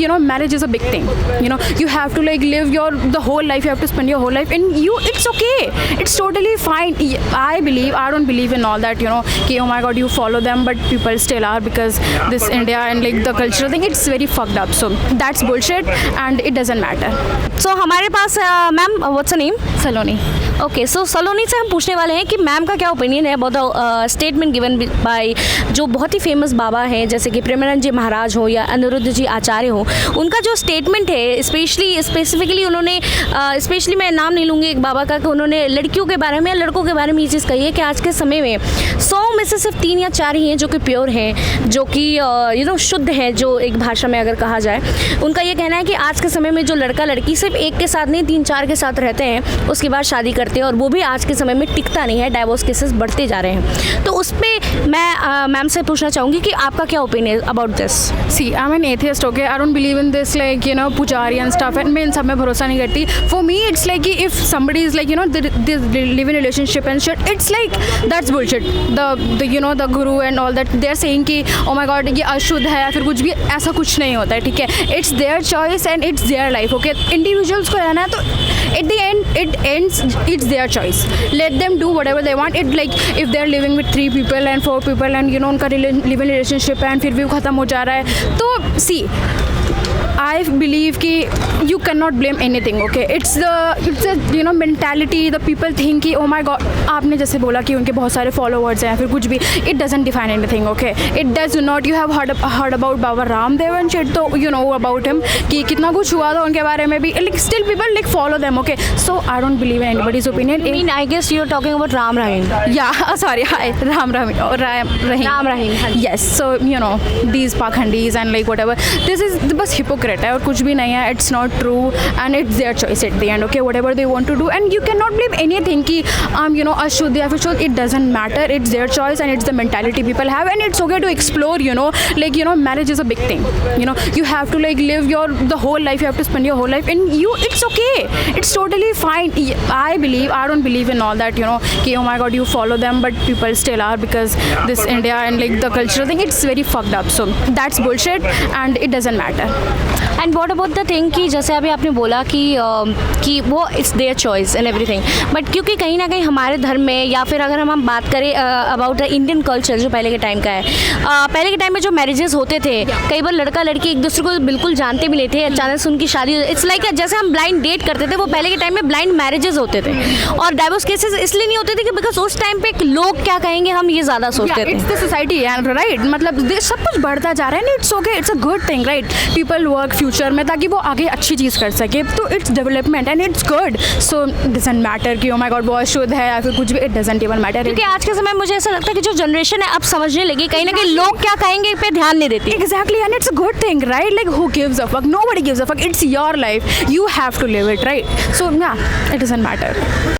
Marriage is a big thing. You have to like live the whole life. You have to spend your whole life, and it's okay. It's totally fine. I don't believe in all that. Ki, oh my God, you follow them, but people still are because this India and like the cultural thing. It's very fucked up. So that's bullshit, and it doesn't matter. So हमारे पास ma'am what's name? Saloni. Okay, so Saloni से हम पूछने वाले हैं कि ma'am का क्या ओपिनियन है about the statement given by जो बहुत ही फेमस बाबा हैं जैसे कि प्रेमानंद जी महाराज हो या अनिरुद्ध जी आचार्य हो। उनका जो स्टेटमेंट है स्पेसिफिकली उन्होंने स्पेशली मैं नाम नहीं लूँगी एक बाबा का, कि उन्होंने लड़कियों के बारे में या लड़कों के बारे में ये चीज़ कही है कि आज के समय में 100 में से सिर्फ 3 या 4 ही हैं जो कि प्योर हैं, जो कि शुद्ध हैं, जो एक भाषा में अगर कहा जाए। उनका ये कहना है कि आज के समय में जो लड़का लड़की सिर्फ एक के साथ नहीं 3-4 के साथ रहते हैं, उसके बाद शादी करते हैं, और वो भी आज के समय में टिकता नहीं है, डाइवोर्स केसेस बढ़ते जा रहे हैं। तो उस पर मैं मैम से पूछना चाहूँगी कि आपका क्या opinion about this? See, I'm an atheist, okay? I don't believe in this, like, pujari and stuff, and मैं इन सब में भरोसा नहीं करती. For me, it's like if somebody is like, they live in a relationship and shit, it's like, that's bullshit. The guru and all that, they're saying कि, oh my God, ये अशुद्ध है या फिर कुछ भी, ऐसा कुछ नहीं होता है, ठीक है? It's their choice and it's their life, okay? Individuals को रहना है तो at the end, it's their choice. Let them do whatever they want. It like if they're living with 3 people and 4 people and उनका live in relationship है and फिर भी ख़त्म हो जा रहा है, तो see, I believe कि you cannot blame anything, okay? It's the mentality. The people think कि oh my God, आपने जैसे बोला कि उनके बहुत सारे followers हैं फिर कुछ भी, it doesn't define anything, okay? It does not. You have heard about Baba Ramdev and shit, तो you know about him कि कितना कुछ हुआ था उनके बारे में भी. Like still people like follow them, okay? So I don't believe in anybody's opinion. I mean, I guess you're talking about Ram Rahim. Yeah, sorry, hi, Ram Rahim. Yes, so these pakhandis and like whatever. This is बस hypocrite है और कुछ भी नहीं है. It's not true and it's their choice at the end, okay? Whatever they want to do, and you cannot blame anything कि अशुद्ध या फिर शुद्ध. It doesn't matter. It's their choice and it's the mentality people have, and it's okay to explore. Like marriage is a big thing. You have to like live the whole life. You have to spend your whole life, and it's okay. It's totally fine. I don't believe in all that. कि oh my God, you follow them, but people still are because this India and like the cultural thing. It's very fucked up. So that's bullshit and it doesn't matter. And what about the thing कि जैसे अभी आपने बोला कि वो it's their choice and everything, but क्योंकि कहीं ना कहीं हमारे धर्म में या फिर अगर हम बात करें अबाउट द इंडियन कल्चर जो पहले के टाइम का है, पहले के टाइम में जो मैरिजेस होते थे, कई बार लड़का लड़की एक दूसरे को बिल्कुल जानते भी नहीं थे, अचानक से उनकी शादी, इट्स लाइक जैसे हम ब्लाइंड डेट करते थे, वो पहले के टाइम में ब्लाइंड मैरिजेस होते थे, और डाइवोर्स केसेस इसलिए नहीं होते थे कि बिकॉज उस टाइम पे लोग क्या कहेंगे हम ये ज़्यादा सोचते थे. इट्स द सोसाइटी राइट, मतलब सब कुछ बढ़ता जा रहा है, it's okay, it's a good thing, right? People work future में ताकि वो आगे अच्छी चीज़ कर सके, तो its development and it's good. So doesn't matter कि ओ माय गॉड बहुत शुद्ध है या फिर कुछ भी, इट डजंट इवन मैटर. क्योंकि आज के समय मुझे ऐसा लगता है कि जो जनरेशन है अब समझने लगी कहीं ना कहीं लोग क्या कहेंगे पे ध्यान नहीं देती. Exactly, and it's a good thing, right? Like who gives a fuck? Nobody gives a fuck. It's your life, you have to live it, right? So yeah, it doesn't matter.